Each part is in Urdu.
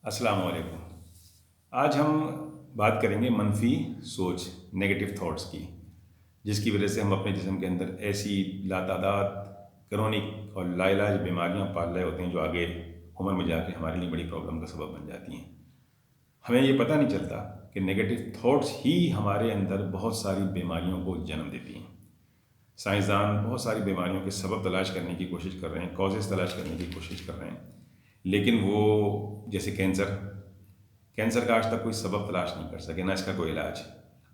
السلام علیکم۔ آج ہم بات کریں گے منفی سوچ، نگیٹو تھاٹس کی، جس کی وجہ سے ہم اپنے جسم کے اندر ایسی لاتعداد کرونک اور لا علاج بیماریاں پال رہے ہوتے ہیں جو آگے عمر میں جا کے ہمارے لیے بڑی پرابلم کا سبب بن جاتی ہیں۔ ہمیں یہ پتہ نہیں چلتا کہ نگیٹو تھاٹس ہی ہمارے اندر بہت ساری بیماریوں کو جنم دیتی ہیں۔ سائنسدان بہت ساری بیماریوں کے سبب تلاش کرنے کی کوشش کر رہے ہیں، کازز تلاش کرنے کی کوشش کر رہے ہیں، لیکن وہ جیسے کینسر کا آج تک کوئی سبب تلاش نہیں کر سکے، نہ اس کا کوئی علاج۔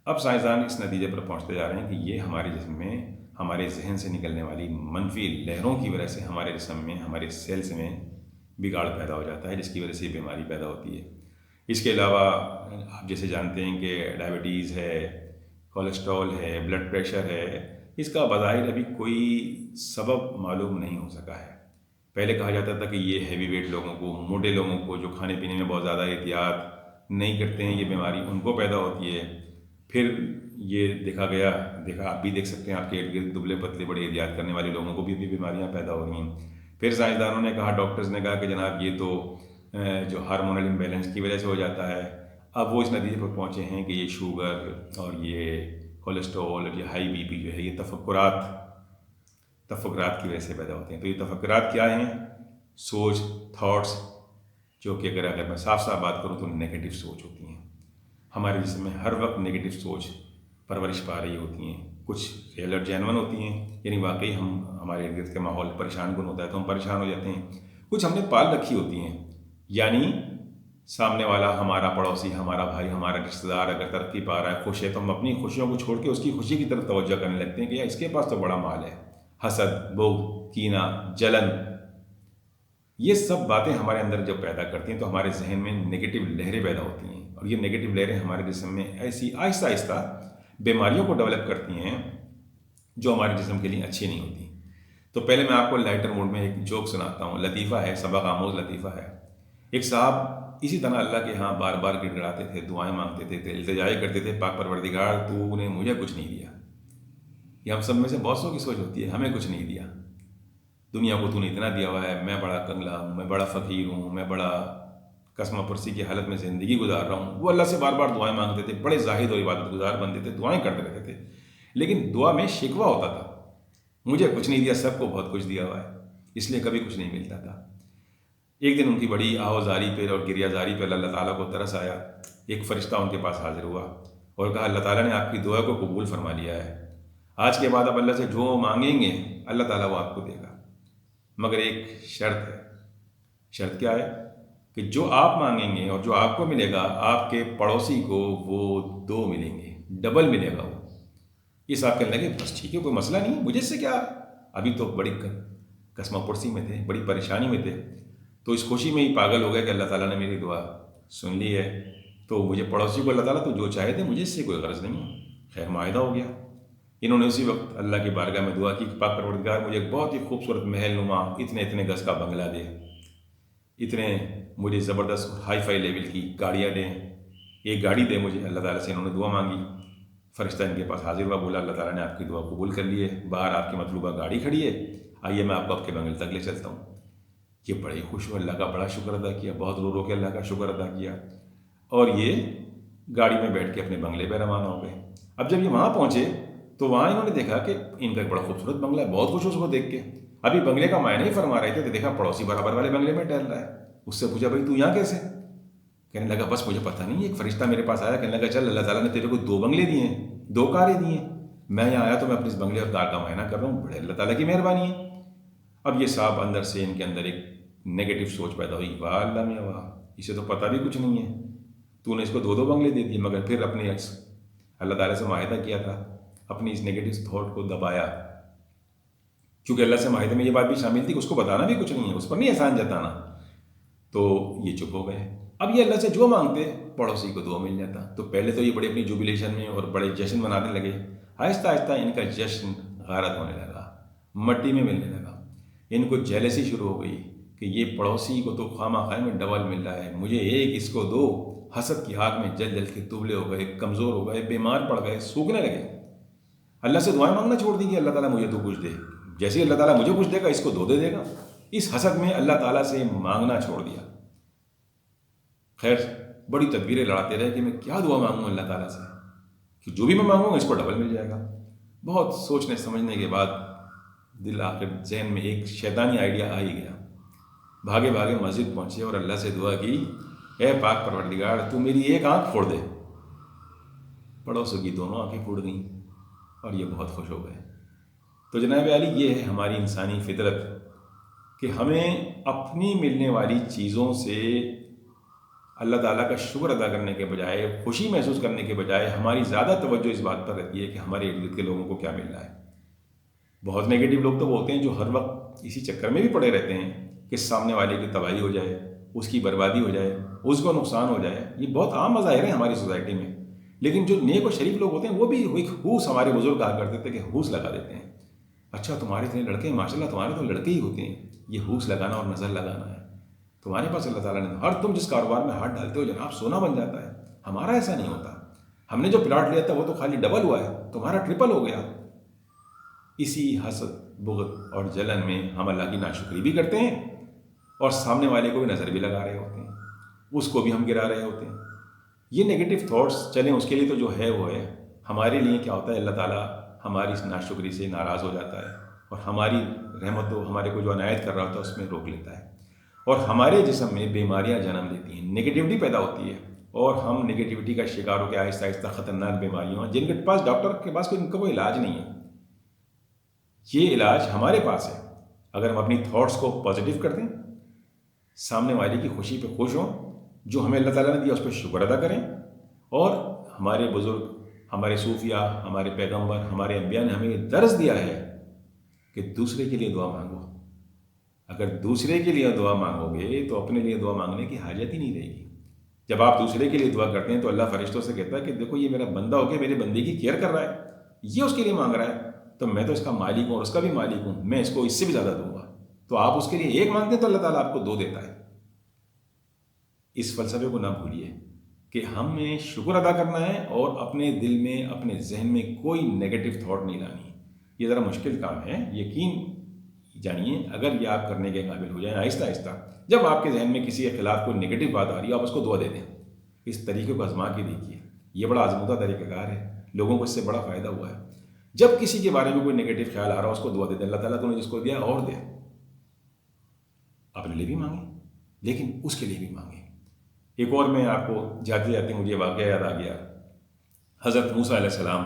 اب سائنسدان اس نتیجے پر پہنچتے جا رہے ہیں کہ یہ ہمارے جسم میں ہمارے ذہن سے نکلنے والی منفی لہروں کی وجہ سے ہمارے جسم میں، ہمارے سیلز میں بگاڑ پیدا ہو جاتا ہے، جس کی وجہ سے یہ بیماری پیدا ہوتی ہے۔ اس کے علاوہ آپ جیسے جانتے ہیں کہ ڈائبٹیز ہے، کولیسٹرول ہے، بلڈ پریشر ہے، اس کا بظاہر ابھی کوئی سبب معلوم نہیں ہو سکا ہے۔ پہلے کہا جاتا تھا کہ یہ ہیوی ویٹ لوگوں کو، موٹے لوگوں کو جو کھانے پینے میں بہت زیادہ احتیاط نہیں کرتے ہیں، یہ بیماری ان کو پیدا ہوتی ہے۔ پھر یہ دیکھا آپ بھی دیکھ سکتے ہیں، آپ کے ارد گرد دبلے پتلے بڑے احتیاط کرنے والے لوگوں کو بھی بیماریاں پیدا ہو رہی ہیں۔ پھر سائنسدانوں نے کہا، ڈاکٹرز نے کہا کہ جناب یہ تو جو ہارمونل امبیلنس کی وجہ سے ہو جاتا ہے۔ اب وہ اس نتیجے پر پہنچے ہیں کہ یہ شوگر اور یہ کولیسٹرول اور یہ ہائی بی پی جو ہے یہ تفکرات کی وجہ سے پیدا ہوتے ہیں۔ تو یہ تفکرات کیا ہیں؟ سوچ، تھاٹس، جو کہ اگر میں صاف بات کروں تو نگیٹو سوچ ہوتی ہیں۔ ہمارے جسم میں ہر وقت نگیٹو سوچ پرورش پا رہی ہوتی ہیں۔ کچھ ریئل اور جینون ہوتی ہیں، یعنی واقعی ہمارے ارد گرد کا ماحول پریشان کن ہوتا ہے تو ہم پریشان ہو جاتے ہیں۔ کچھ ہم نے پال رکھی ہوتی ہیں، یعنی سامنے والا ہمارا پڑوسی، ہمارا بھائی، ہمارا رشتہ دار اگر ترقی پا رہا ہے، خوش ہے، تو ہم اپنی خوشیوں کو چھوڑ کے اس کی خوشی کی طرف توجہ کرنے لگتے ہیں کہ اس کے پاس تو بڑا مال ہے۔ حسد، بغض، کینہ، جلن، یہ سب باتیں ہمارے اندر جب پیدا کرتی ہیں تو ہمارے ذہن میں نگیٹو لہریں پیدا ہوتی ہیں، اور یہ نگیٹو لہریں ہمارے جسم میں ایسی آہستہ آہستہ بیماریوں کو ڈیولپ کرتی ہیں جو ہمارے جسم کے لیے اچھی نہیں ہوتی۔ تو پہلے میں آپ کو لائٹر موڈ میں ایک جوک سناتا ہوں، لطیفہ ہے، سبق آموز لطیفہ ہے۔ ایک صاحب اسی طرح اللہ کے ہاں بار بار گڑ گڑاتے تھے، دعائیں مانگتے تھے، التجائیں کرتے تھے، پاک پروردگار تو نے مجھے کچھ نہیں دیا۔ یہ ہم سب میں سے بہت سو کی سوچ ہوتی ہے، ہمیں کچھ نہیں دیا، دنیا کو تو نے اتنا دیا ہوا ہے، میں بڑا کنگلا ہوں، میں بڑا فقیر ہوں، میں بڑا قسمہ پرسی کی حالت میں زندگی گزار رہا ہوں۔ وہ اللہ سے بار بار دعائیں مانگتے تھے، بڑے زاہد اور عبادت گزار بنتے تھے، دعائیں کرتے رہتے تھے، لیکن دعا میں شکوہ ہوتا تھا، مجھے کچھ نہیں دیا، سب کو بہت کچھ دیا ہوا ہے، اس لیے کبھی کچھ نہیں ملتا تھا۔ ایک دن ان کی بڑی آہوزاری پہ اور گریہ زاری پہ اللہ تعالیٰ کو ترس آیا۔ ایک فرشتہ ان کے پاس حاضر ہوا اور کہا، اللہ تعالیٰ نے آپ کی دعا کو قبول فرما لیا ہے، آج کے بعد آپ اللہ سے جو مانگیں گے اللہ تعالیٰ وہ آپ کو دے گا، مگر ایک شرط ہے۔ شرط کیا ہے؟ کہ جو آپ مانگیں گے اور جو آپ کو ملے گا، آپ کے پڑوسی کو وہ 2 ملیں گے، ڈبل ملے گا وہ۔ یہ صاحب کہنے لگے، بس ٹھیک ہے، کوئی مسئلہ نہیں، مجھے سے کیا، ابھی تو بڑی قسمہ پرسی میں تھے، بڑی پریشانی میں تھے، تو اس خوشی میں ہی پاگل ہو گئے کہ اللہ تعالیٰ نے میری دعا سن لی ہے، تو مجھے پڑوسی کو اللہ تعالیٰ تو جو چاہے تھے، مجھے اس سے کوئی غرض نہیں ہے۔ خیر معاہدہ ہو گیا۔ انہوں نے اسی وقت اللہ کی بارگاہ میں دعا کی کہ پاک پروردگار مجھے ایک بہت ہی خوبصورت محل نما اتنے گز کا بنگلہ دے، اتنے مجھے زبردست ہائی فائی لیول کی گاڑیاں دیں، ایک گاڑی دے مجھے۔ اللہ تعالیٰ سے انہوں نے دعا مانگی، فرشتہ ان کے پاس حاضر ہوا، بولا اللہ تعالیٰ نے آپ کی دعا قبول کر لی ہے، باہر آپ کی مطلوبہ گاڑی کھڑی ہے، آئیے میں آپ کو آپ کے بنگلے تک لے چلتا ہوں۔ یہ بڑے ہی خوش ہو، اللہ کا بڑا شکر ادا کیا، بہت رو رو کے اللہ کا شکر ادا کیا، اور یہ گاڑی میں بیٹھ کے اپنے بنگلے پہ روانہ ہو گئے۔ اب جب یہ وہاں پہنچے تو وہاں انہوں نے دیکھا کہ ان کا ایک بڑا خوبصورت بنگلہ ہے، بہت خوش اس کو دیکھ کے۔ ابھی بنگلے کا معنی ہی فرما رہے تھے تو دیکھا پڑوسی برابر والے بنگلے میں ٹہل رہا ہے۔ اس سے پوچھا، بھائی تو یہاں کیسے؟ کہنے لگا، بس مجھے پتہ نہیں، ایک فرشتہ میرے پاس آیا، کہنے لگا چل اللہ تعالیٰ نے تیرے کو 2 بنگلے دیے ہیں، 2 کاریں دی ہیں، میں یہاں آیا تو میں اپنے اس بنگلے اور کار کا معائنہ کر رہا ہوں، بڑے اللہ تعالیٰ کی مہربانی ہے۔ اب یہ صاحب اندر سے ان کے اندر ایک نگیٹو سوچ پیدا ہوئی، واہ اللہ میاں واہ، اسے تو پتہ بھی کچھ نہیں ہے، تو نے اس کو 2 بنگلے دے دیے، مگر پھر اپنے اللہ تعالیٰ سے معاہدہ کیا تھا، اپنی اس نگیٹو تھاٹ کو دبایا، کیونکہ اللہ سے معاہدے میں یہ بات بھی شامل تھی کہ اس کو بتانا بھی کچھ نہیں ہے، اس پر نہیں احسان جتانا، تو یہ چپ ہو گئے۔ اب یہ اللہ سے جو مانگتے پڑوسی کو 2 مل جاتا، تو پہلے تو یہ بڑے اپنی جوبلیشن میں اور بڑے جشن منانے لگے، آہستہ آہستہ ان کا جشن غارت ہونے لگا، مٹی میں ملنے لگا، ان کو جیلسی شروع ہو گئی کہ یہ پڑوسی کو تو خواہ خواہ میں ڈبل مل رہا ہے، مجھے ایک، اس کو 2۔ حسد کی آگ میں جل جل کے دبلے ہو گئے، کمزور ہو گئے، بیمار پڑ گئے، سوکھنے لگے، اللہ سے دعائیں مانگنا چھوڑ دی کہ اللہ تعالیٰ مجھے 2 کچھ دے، جیسے ہی اللہ تعالیٰ مجھے کچھ دے گا اس کو 2 دے دے گا، اس حسد میں اللہ تعالیٰ سے مانگنا چھوڑ دیا۔ خیر بڑی تدبیریں لڑاتے رہے کہ میں کیا دعا مانگوں اللہ تعالیٰ سے کہ جو بھی میں مانگوں اس کو ڈبل مل جائے گا. بہت سوچنے سمجھنے کے بعد دل آخر ذہن میں ایک شیطانی آئیڈیا آ ہی گیا. بھاگے بھاگے مسجد پہنچے اور اللہ سے دعا کی، اے پاک پروردگار تو میری ایک آنکھ پھوڑ دے. پڑوسوں کی دونوں آنکھیں پھوڑ گئیں اور یہ بہت خوش ہو گئے. تو جناب عالی یہ ہے ہماری انسانی فطرت کہ ہمیں اپنی ملنے والی چیزوں سے اللہ تعالیٰ کا شکر ادا کرنے کے بجائے، خوشی محسوس کرنے کے بجائے ہماری زیادہ توجہ اس بات پر رہتی ہے کہ ہمارے ارد گرد کے لوگوں کو کیا مل رہا ہے. بہت نگیٹو لوگ تو وہ ہوتے ہیں جو ہر وقت اسی چکر میں بھی پڑے رہتے ہیں کہ سامنے والے کی تباہی ہو جائے، اس کی بربادی ہو جائے، اس کو نقصان ہو جائے. یہ بہت عام مظاہر ہیں ہماری سوسائٹی میں. لیکن جو نیک و شریف لوگ ہوتے ہیں وہ بھی ایک ہوس، ہمارے بزرگ کہا کرتے تھے کہ ہوس لگا دیتے ہیں. اچھا تمہارے اتنے لڑکے ہیں، ماشاء اللہ تمہارے تو لڑکے ہی ہوتے ہیں. یہ ہوس لگانا اور نظر لگانا ہے. تمہارے پاس اللہ تعالیٰ نے ہر تم جس کاروبار میں ہاتھ ڈالتے ہو جناب سونا بن جاتا ہے. ہمارا ایسا نہیں ہوتا. ہم نے جو پلاٹ لیا تھا وہ تو خالی ڈبل ہوا ہے، تمہارا ٹرپل ہو گیا. اسی حسد، بغض اور جلن میں ہم اللہ کی ناشکری بھی کرتے ہیں اور سامنے والے کو بھی نظر بھی لگا رہے ہوتے ہیں، اس کو بھی ہم گرا رہے ہوتے ہیں. یہ نگیٹو تھاٹس چلیں اس کے لیے تو جو ہے وہ ہے. ہمارے لیے کیا ہوتا ہے، اللہ تعالیٰ ہماری اس ناشکری سے ناراض ہو جاتا ہے اور ہماری رحمت و ہمارے کو جو عنایت کر رہا ہوتا ہے اس میں روک لیتا ہے اور ہمارے جسم میں بیماریاں جنم لیتی ہیں، نگیٹیوٹی پیدا ہوتی ہے اور ہم نگیٹیوٹی کا شکار ہو کے آہستہ آہستہ خطرناک بیماریوں جن کے پاس ڈاکٹر کے پاس ان کا کوئی علاج نہیں ہے. یہ علاج ہمارے پاس ہے. اگر ہم اپنی تھاٹس کو پازیٹیو کر دیں، سامنے والے کی خوشی پہ خوش ہوں، جو ہمیں اللہ تعالیٰ نے دیا اس پہ شکر ادا کریں. اور ہمارے بزرگ، ہمارے صوفیاء، ہمارے پیغمبر، ہمارے انبیاء نے ہمیں درس دیا ہے کہ دوسرے کے لیے دعا مانگو. اگر دوسرے کے لیے دعا مانگو گے تو اپنے لیے دعا مانگنے کی حاجت ہی نہیں رہے گی. جب آپ دوسرے کے لیے دعا کرتے ہیں تو اللہ فرشتوں سے کہتا ہے کہ دیکھو یہ میرا بندہ ہو کے میرے بندے کی کیئر کر رہا ہے، یہ اس کے لیے مانگ رہا ہے، تو میں تو اس کا مالک ہوں اور اس کا بھی مالک ہوں، میں اس کو اس سے بھی زیادہ دوں گا. تو آپ اس کے لیے ایک مانگتے ہیں تو اللہ تعالیٰ آپ کو دو دیتا ہے. اس فلسفے کو نہ بھولیے کہ ہمیں شکر ادا کرنا ہے اور اپنے دل میں، اپنے ذہن میں کوئی نیگیٹو تھاٹ نہیں لانی. یہ ذرا مشکل کام ہے، یقین جانیے. اگر یہ آپ کرنے کے قابل ہو جائیں آہستہ آہستہ، جب آپ کے ذہن میں کسی کے خلاف کوئی نیگیٹو بات آ رہی ہے آپ اس کو دعا دے دیں. اس طریقے کو آزما کے دیکھیے. یہ بڑا آزمودہ طریقہ کار ہے، لوگوں کو اس سے بڑا فائدہ ہوا ہے. جب کسی کے بارے میں کوئی نیگیٹو خیال آ رہا ہے اس کو دعا دے دیں، اللہ تعالیٰ تو نے جس کو دیا اور دے. اپنے لیے بھی مانگیں لیکن اس کے لیے بھی مانگیں. ایک اور میں آپ کو جاتے جاتے مجھے واقعہ یاد آ گیا. حضرت موسیٰ علیہ السلام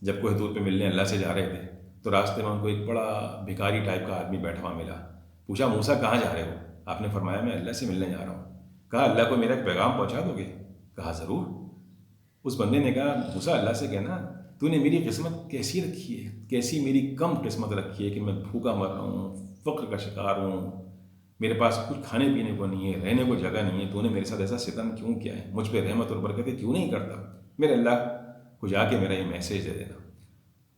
جب کوہ طور پہ ملنے اللہ سے جا رہے تھے تو راستے میں ان کو ایک بڑا بھکاری ٹائپ کا آدمی بیٹھا ہوا ملا. پوچھا موسیٰ کہاں جا رہے ہو؟ آپ نے فرمایا میں اللہ سے ملنے جا رہا ہوں. کہا اللہ کو میرا ایک پیغام پہنچا دو گے؟ کہا ضرور. اس بندے نے کہا موسیٰ اللہ سے کہنا تو نے میری قسمت کیسی رکھی ہے، کیسی میری کم قسمت رکھی ہے کہ میں بھوکا مر رہا ہوں، فقر کا شکار ہوں، میرے پاس کچھ کھانے پینے کو نہیں ہے، رہنے کو جگہ نہیں ہے. تو نے میرے ساتھ ایسا ستم کیوں کیا ہے؟ مجھ پہ رحمت اور برکتیں کیوں نہیں کرتا؟ میرے اللہ کو جا کے میرا یہ میسیج دے دینا.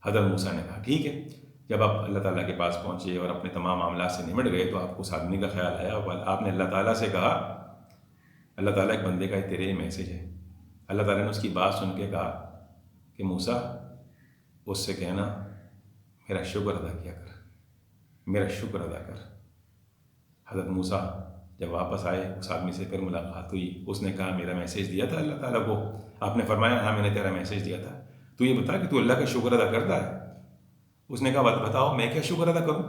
حضرت موسیٰ نے کہا ٹھیک ہے. جب آپ اللہ تعالیٰ کے پاس پہنچے اور اپنے تمام معاملات سے نمٹ گئے تو آپ کو اس آدمی کا خیال آیا اور آپ نے اللہ تعالیٰ سے کہا اللہ تعالیٰ ایک بندے کا تیرے یہ میسیج ہے. اللہ تعالیٰ نے اس کی بات سن کے کہا کہ موسیٰ اس سے کہنا میرا شکر ادا کیا کر، میرا شکر ادا کر. حضرت موسیٰ جب واپس آئے اس آدمی سے پھر ملاقات ہوئی. اس نے کہا میرا میسیج دیا تھا اللہ تعالیٰ کو؟ آپ نے فرمایا ہاں میں نے تیرا میسیج دیا تھا. تو یہ بتا کہ تو اللہ کا شکر ادا کرتا ہے؟ اس نے کہا بتاؤ میں کیا شکر ادا کروں؟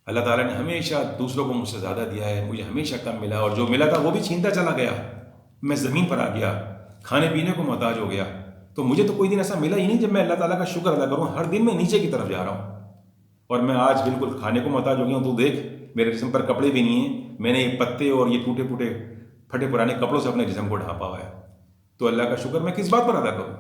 اللہ تعالیٰ نے ہمیشہ دوسروں کو مجھ سے زیادہ دیا ہے، مجھے ہمیشہ کم ملا اور جو ملا تھا وہ بھی چھینتا چلا گیا. میں زمین پر آ گیا، کھانے پینے کو محتاج ہو گیا. تو مجھے تو کوئی دن ایسا ملا ہی نہیں جب میں اللہ تعالیٰ کا شکر ادا کروں. ہر دن میں نیچے کی طرف جا رہا ہوں اور میں آج بالکل کھانے کو محتاج ہو گیا ہوں. تو دیکھ میرے جسم پر کپڑے بھی نہیں ہیں، میں نے یہ پتے اور یہ ٹوٹے پھوٹے پھٹے پرانے کپڑوں سے اپنے جسم کو ڈھانپا ہوا ہے. تو اللہ کا شکر میں کس بات پر ادا کروں؟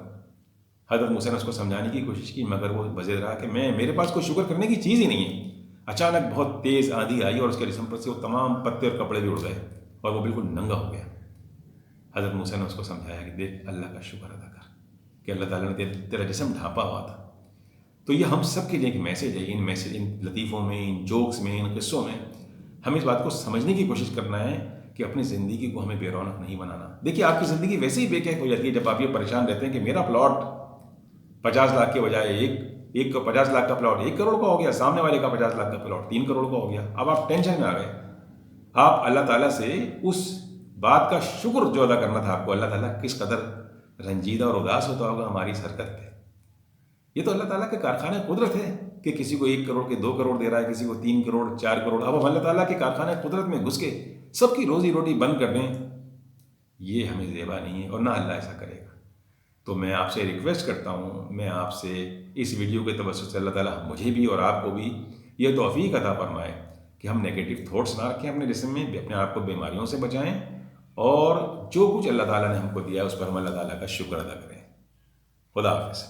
حضرت موسیٰ نے اس کو سمجھانے کی کوشش کی مگر وہ بزد رہا کہ میرے پاس کوئی شکر کرنے کی چیز ہی نہیں ہے. اچانک بہت تیز آندھی آئی اور اس کے جسم پر سے وہ تمام پتے اور کپڑے بھی اڑ گئے اور وہ بالکل ننگا ہو گیا. حضرت موسیٰ نے اس کو سمجھایا کہ دیکھ اللہ کا شکر ادا کر کہ اللہ تعالیٰ نے تیرا جسم ڈھانپا ہوا تھا. تو یہ ہم سب کے لیے ایک میسیج ہے. ان لطیفوں میں، ان جوکس میں، ان قصوں میں ہمیں اس بات کو سمجھنے کی کوشش کرنا ہے کہ اپنی زندگی کو ہمیں بے رونق نہیں بنانا. دیکھیے آپ کی زندگی ویسے ہی بے کیف ہو جاتی ہے جب آپ یہ پریشان رہتے ہیں کہ میرا پلاٹ 50 لاکھ کے بجائے ایک 50 لاکھ کا پلاٹ 1 کروڑ کا ہو گیا، سامنے والے کا 50 لاکھ کا پلاٹ 3 کروڑ کا ہو گیا. اب آپ ٹینشن میں آ گئے. آپ اللہ تعالیٰ سے اس بات کا شکر جو ادا کرنا تھا آپ کو، اللہ تعالیٰ کس قدر رنجیدہ اور اداس ہوتا ہوگا ہماری اس حرکت پہ. یہ تو اللہ تعالیٰ کے کارخانے قدرت ہے کہ کسی کو 1 کروڑ کے 2 کروڑ دے رہا ہے، کسی کو 3 کروڑ 4 کروڑ. اب ہم اللہ تعالیٰ کے کارخانے قدرت میں گھس کے سب کی روزی روٹی بند کر دیں، یہ ہمیں زیبا نہیں ہے اور نہ اللہ ایسا کرے گا. تو میں آپ سے ریکویسٹ کرتا ہوں، میں آپ سے اس ویڈیو کے توسط سے اللہ تعالیٰ مجھے بھی اور آپ کو بھی یہ توفیق عطا فرمائے کہ ہم نگیٹو تھاٹس نہ رکھیں اپنے جسم میں، اپنے آپ کو بیماریوں سے بچائیں اور جو کچھ اللہ تعالیٰ نے ہم کو دیا اس پر ہم اللہ تعالیٰ کا شکر ادا کریں. خدا حافظ.